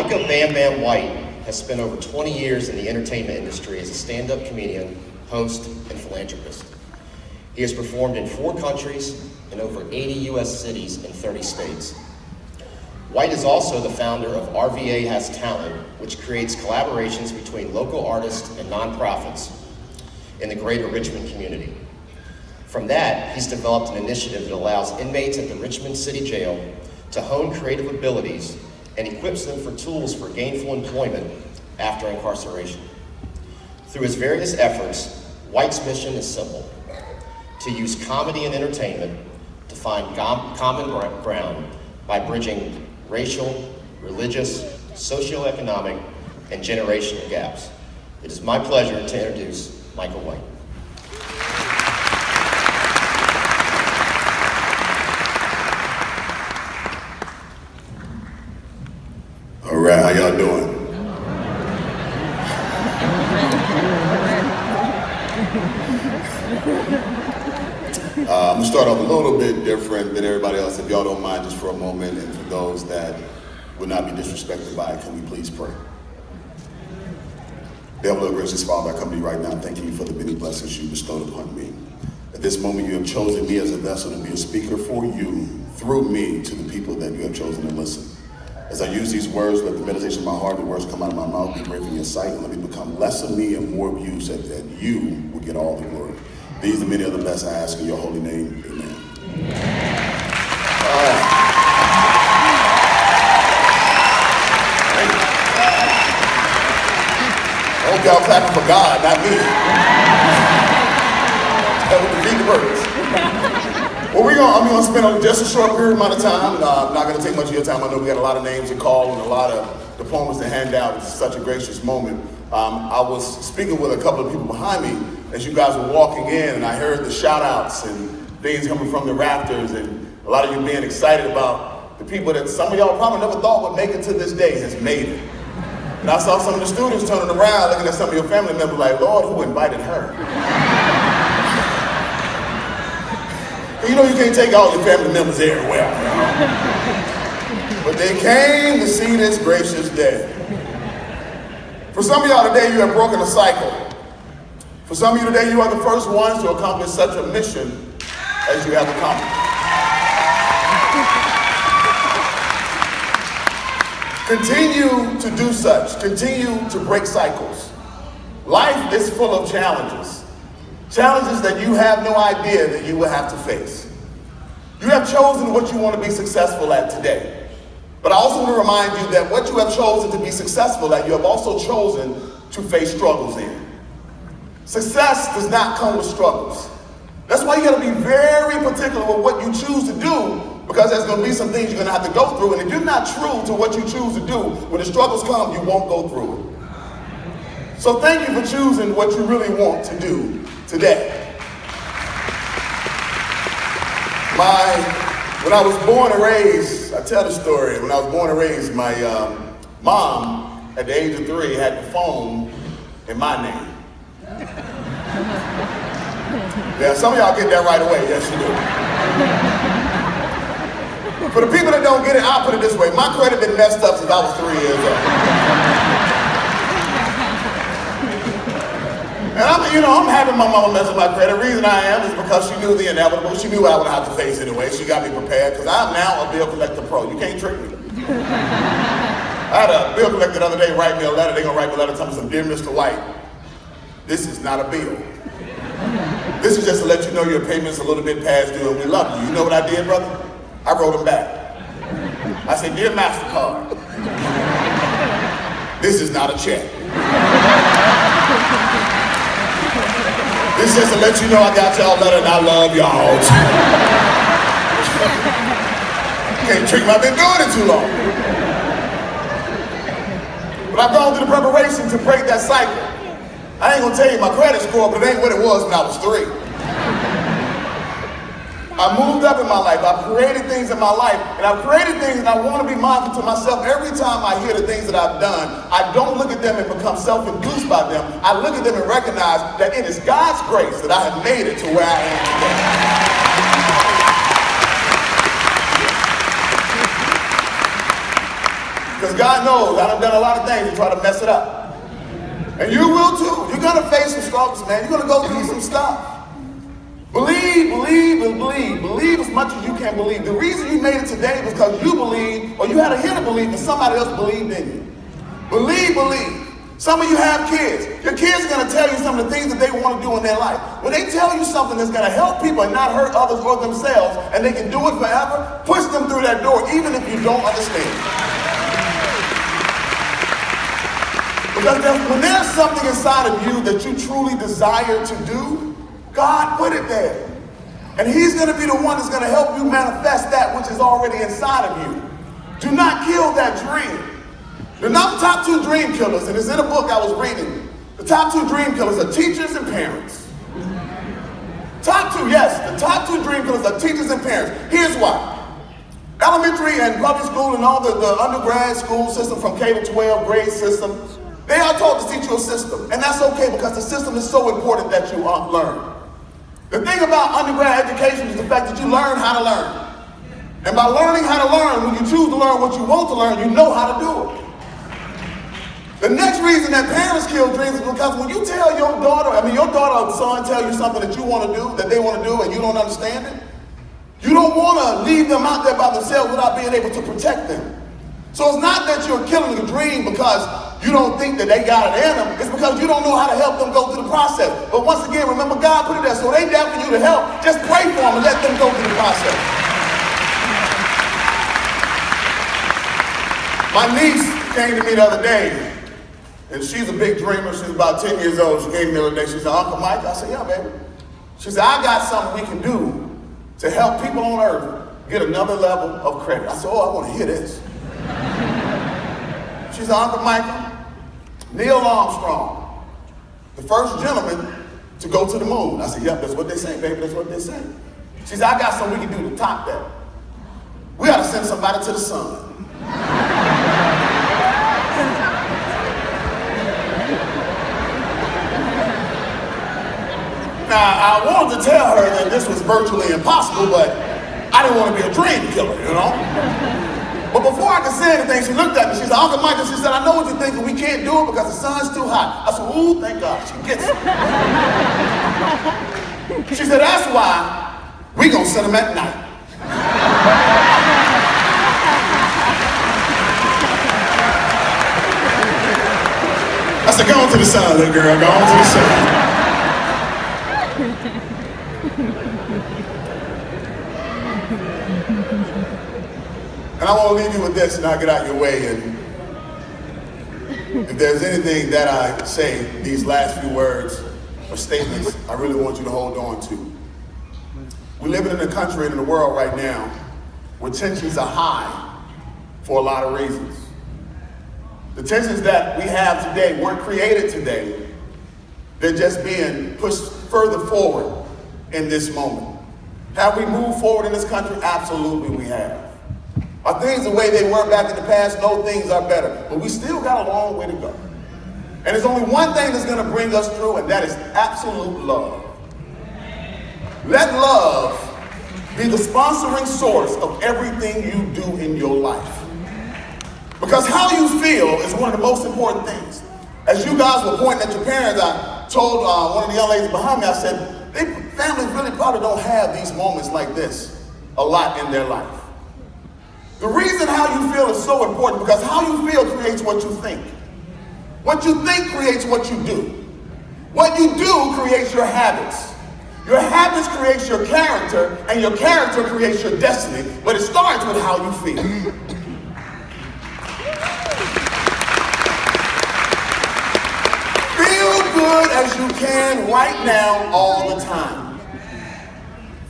Micah "Bam-Bamm" White has spent over 20 years in the entertainment industry as a stand-up comedian, host, and philanthropist. He has performed in 4 countries and over 80 U.S. cities in 30 states. White is also the founder of RVA Has Talent, which creates collaborations between local artists and nonprofits in the greater Richmond community. From that, he's developed an initiative that allows inmates at the Richmond City Jail to hone creative abilities and equips them for tools for gainful employment after incarceration. Through his various efforts, White's mission is simple: to use comedy and entertainment to find common ground by bridging racial, religious, socioeconomic, and generational gaps. It is my pleasure to introduce Micah White. All right, how y'all doing? I'm gonna start off a little bit different than everybody else, if y'all don't mind, just for a moment, and for those that would not be disrespected by it, can we please pray? Dear gracious Father, I come to you right now, thanking you for the many blessings you bestowed upon me. At this moment, you have chosen me as a vessel to be a speaker for you, through me, to the people that you have chosen to listen. As I use these words, let the meditation of my heart, the words come out of my mouth, be great in your sight, and let me become less of me and more of you, so that you will get all the glory. These and many other blessings I ask in your holy name, amen. I hope y'all clapping for God, not me. That would defeat the purpose. Well, I'm gonna spend just a short period amount of time. I'm not gonna take much of your time. I know we got a lot of names to call and a lot of diplomas to hand out. It's such a gracious moment. I was speaking with a couple of people behind me as you guys were walking in, and I heard the shout outs and things coming from the rafters, and a lot of you being excited about the people that some of y'all probably never thought would make it to this day has made it. And I saw some of the students turning around looking at some of your family members like, Lord, who invited her? You know you can't take all your family members everywhere. But they came to see this gracious day. For some of y'all today, you have broken a cycle. For some of you today, you are the first ones to accomplish such a mission as you have accomplished. Continue to do such. Continue to break cycles. Life is full of challenges. Challenges that you have no idea that you will have to face. You have chosen what you want to be successful at today. But I also want to remind you that what you have chosen to be successful at, you have also chosen to face struggles in. Success does not come with struggles. That's why you got to be very particular with what you choose to do, because there's going to be some things you're going to have to go through, and if you're not true to what you choose to do, when the struggles come, you won't go through it. So thank you for choosing what you really want to do today. When I was born and raised, I tell the story, when I was born and raised, my mom, at the age of 3, had the phone in my name. Yeah, some of y'all get that right away, yes you do. For the people that don't get it, I'll put it this way, my credit been messed up since I was 3 years old. And I'm having my mama mess with my credit. The reason I am is because she knew the inevitable. She knew I would have to face it anyway. She got me prepared, because I'm now a bill collector pro. You can't trick me. I had a bill collector the other day write me a letter. They're gonna write me a letter telling me, some, dear Mr. White, this is not a bill. This is just to let you know your payment's a little bit past due and we love you. You know what I did, brother? I wrote them back. I said, dear MasterCard, this is not a check. This is just to let you know I got y'all letter and I love y'all. Can't trick me, I've been doing it too long. But I've gone through the preparation to break that cycle. I ain't gonna tell you my credit score, but it ain't what it was when I was 3. I moved up in my life. I've created things in my life, and I've created things, and I want to be mindful to myself. Every time I hear the things that I've done, I don't look at them and become self-induced by them. I look at them and recognize that it is God's grace that I have made it to where I am today. Because God knows I done done a lot of things to try to mess it up. And you will too. You're going to face some struggles, man. You're going to go through some stuff. Believe, believe, and believe. Believe as much as you can believe. The reason you made it today was because you believed, or you had a hint of belief, and somebody else believed in you. Believe, believe. Some of you have kids. Your kids are going to tell you some of the things that they want to do in their life. When they tell you something that's going to help people and not hurt others or themselves, and they can do it forever, push them through that door, even if you don't understand. Because when there's something inside of you that you truly desire to do, God put it there. And he's going to be the one that's going to help you manifest that which is already inside of you. Do not kill that dream. The top 2 dream killers, and it's in a book I was reading. The top 2 dream killers are teachers and parents. Top 2, yes, the top 2 dream killers are teachers and parents. Here's why. Elementary and public school and all the undergrad school system from K to 12 grade system, they are taught to teach you a system. And that's okay because the system is so important that you learn. The thing about undergrad education is the fact that you learn how to learn. And by learning how to learn, when you choose to learn what you want to learn, you know how to do it. The next reason that parents kill dreams is because when you tell your daughter or son tell you something that you want to do, that they want to do, and you don't understand it, you don't want to leave them out there by themselves without being able to protect them. So it's not that you're killing the dream because you don't think that they got it in them. It's because you don't know how to help them go through the process. But once again, remember, God put it there, so they there for you to help. Just pray for them and let them go through the process. My niece came to me the other day, and she's a big dreamer. She's about 10 years old. She came to me the other day. She said, Uncle Micah. I said, yeah, baby. She said, I got something we can do to help people on earth get another level of credit. I said, oh, I want to hear this. She said, Uncle Micah, Neil Armstrong, the first gentleman to go to the moon. I said, yep, that's what they say, baby, that's what they say. She said, I got something we can do to top that. We ought to send somebody to the sun. Now, I wanted to tell her that this was virtually impossible, but I didn't want to be a dream killer, you know? But before I could say anything, she looked at me. She said, Uncle Micah, she said, I know what you're thinking. We can't do it because the sun's too hot. I said, ooh, thank God. She gets it. She said, that's why we going to send them at night. I said, go on to the sun, little girl. Go on to the sun. And I want to leave you with this and I'll get out your way. And if there's anything that I say, these last few words or statements, I really want you to hold on to. We're living in a country and in a world right now where tensions are high for a lot of reasons. The tensions that we have today weren't created today. They're just being pushed further forward in this moment. Have we moved forward in this country? Absolutely we have. Are things the way they were back in the past? No, things are better. But we still got a long way to go. And there's only one thing that's going to bring us through, and that is absolute love. Let love be the sponsoring source of everything you do in your life. Because how you feel is one of the most important things. As you guys were pointing at your parents, I told one of the young ladies behind me, I said, families really probably don't have these moments like this a lot in their life. The reason how you feel is so important because how you feel creates what you think. What you think creates what you do. What you do creates your habits. Your habits creates your character, and your character creates your destiny, but it starts with how you feel. Feel good as you can right now all the time.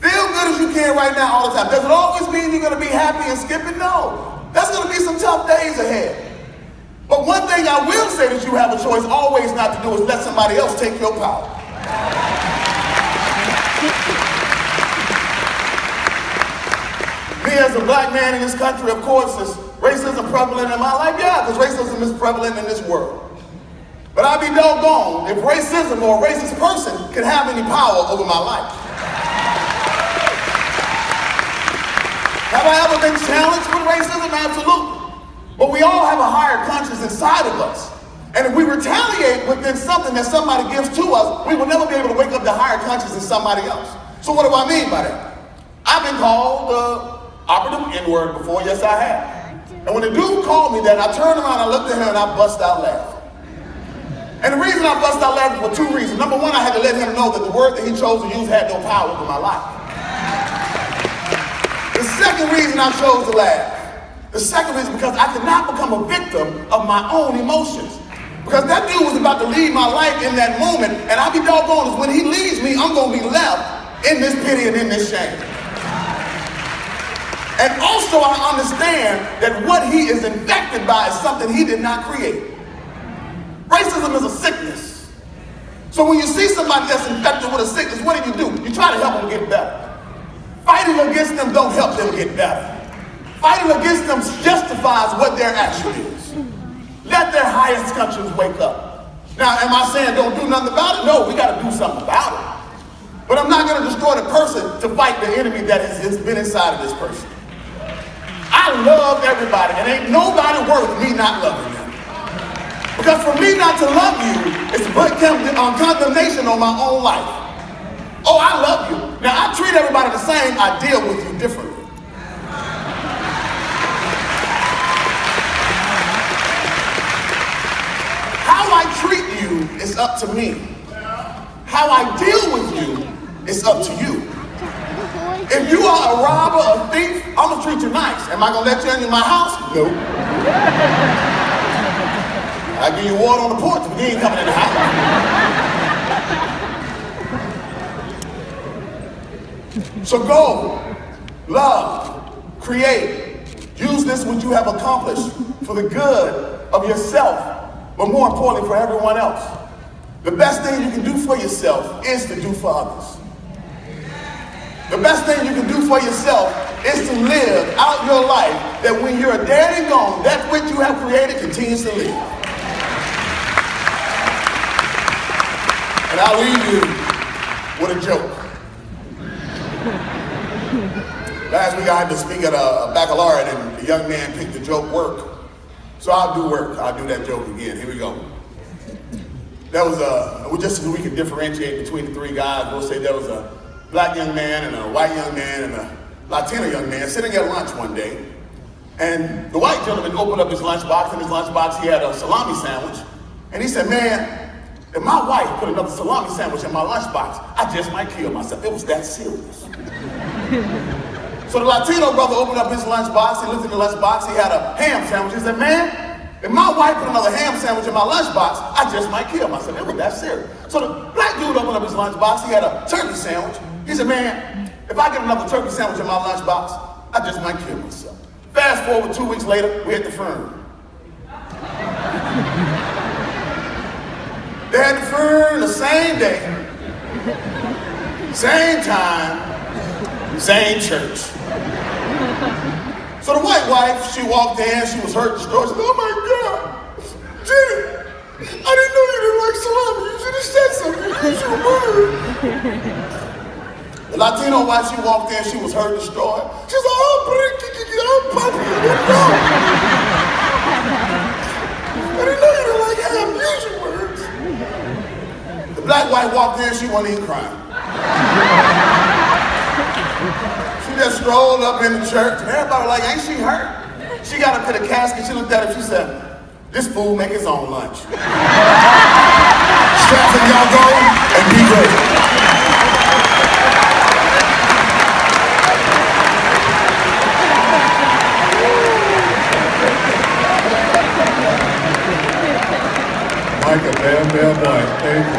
Feel good as you can right now all the time. Does it always mean you're going to be happy and skipping? No. There's going to be some tough days ahead. But one thing I will say that you have a choice always not to do is let somebody else take your power. Me as a black man in this country, of course, is racism prevalent in my life? Yeah, because racism is prevalent in this world. But I'd be doggone if racism or a racist person can have any power over my life. Have I ever been challenged with racism? Absolutely. But we all have a higher conscience inside of us. And if we retaliate within something that somebody gives to us, we will never be able to wake up the higher conscience in somebody else. So what do I mean by that? I've been called the operative N-word before, yes I have. And when the dude called me that, I turned around, I looked at him, and I bust out laughing. And the reason I bust out laughing for two reasons. Number one, I had to let him know that the word that he chose to use had no power over my life. The second reason I chose to laugh, the second reason because I could not become a victim of my own emotions. Because that dude was about to leave my life in that moment, and I'll be doggone, when he leaves me, I'm going to be left in this pity and in this shame. And also I understand that what he is infected by is something he did not create. Racism is a sickness. So when you see somebody that's infected with a sickness, what do? You try to help them get better. Fighting against them don't help them get better. Fighting against them justifies what their action is. Let their highest conscience wake up. Now, am I saying don't do nothing about it? No, we got to do something about it. But I'm not going to destroy the person to fight the enemy that has been inside of this person. I love everybody, and ain't nobody worth me not loving them. Because for me not to love you is to put condemnation on my own life. Oh, I love you. Now, I treat everybody the same. I deal with you differently. How I treat you is up to me. How I deal with you is up to you. If you are a robber, a thief, I'm going to treat you nice. Am I going to let you in my house? No. I'll give you water on the porch, but you ain't coming in the house. So go, love, create. Use this what you have accomplished for the good of yourself, but more importantly for everyone else. The best thing you can do for yourself is to do for others. The best thing you can do for yourself is to live out your life that when you're dead and gone, that which you have created continues to live. And I'll leave you with a joke. Last week I had to speak at a baccalaureate and the young man picked the joke work. So I'll do work. I'll do that joke again. Here we go. That was just so we could differentiate between the three guys. We'll say there was a black young man and a white young man and a Latino young man sitting at lunch one day. And the white gentleman opened up his lunchbox. In his lunchbox he had a salami sandwich. And he said, man, if my wife put another salami sandwich in my lunchbox, I just might kill myself. It was that serious. So the Latino brother opened up his lunchbox. He looked in the lunchbox. He had a ham sandwich. He said, man, if my wife put another ham sandwich in my lunchbox, I just might kill myself. It was that serious. So the black dude opened up his lunchbox. He had a turkey sandwich. He said, man, if I get another turkey sandwich in my lunchbox, I just might kill myself. Fast forward 2 weeks later, we're at the firm. They had the firm the same day, same time, same church. So the white wife, she walked in, she was hurt, destroyed. She said, oh my God, Jenny, I didn't know you didn't like salami. You should have said something. You should have heard. The Latino wife, she walked in, she was hurt, destroyed. She said, oh, papi, I didn't know you didn't like ham. Use your words. The black wife walked in, she wasn't even crying. She just strolled up in the church, and everybody was like, ain't she hurt? She got up to the casket, she looked at him, she said, this fool make his own lunch. Stratford, y'all go and be great. Micah, Bam-Bamm, thank you.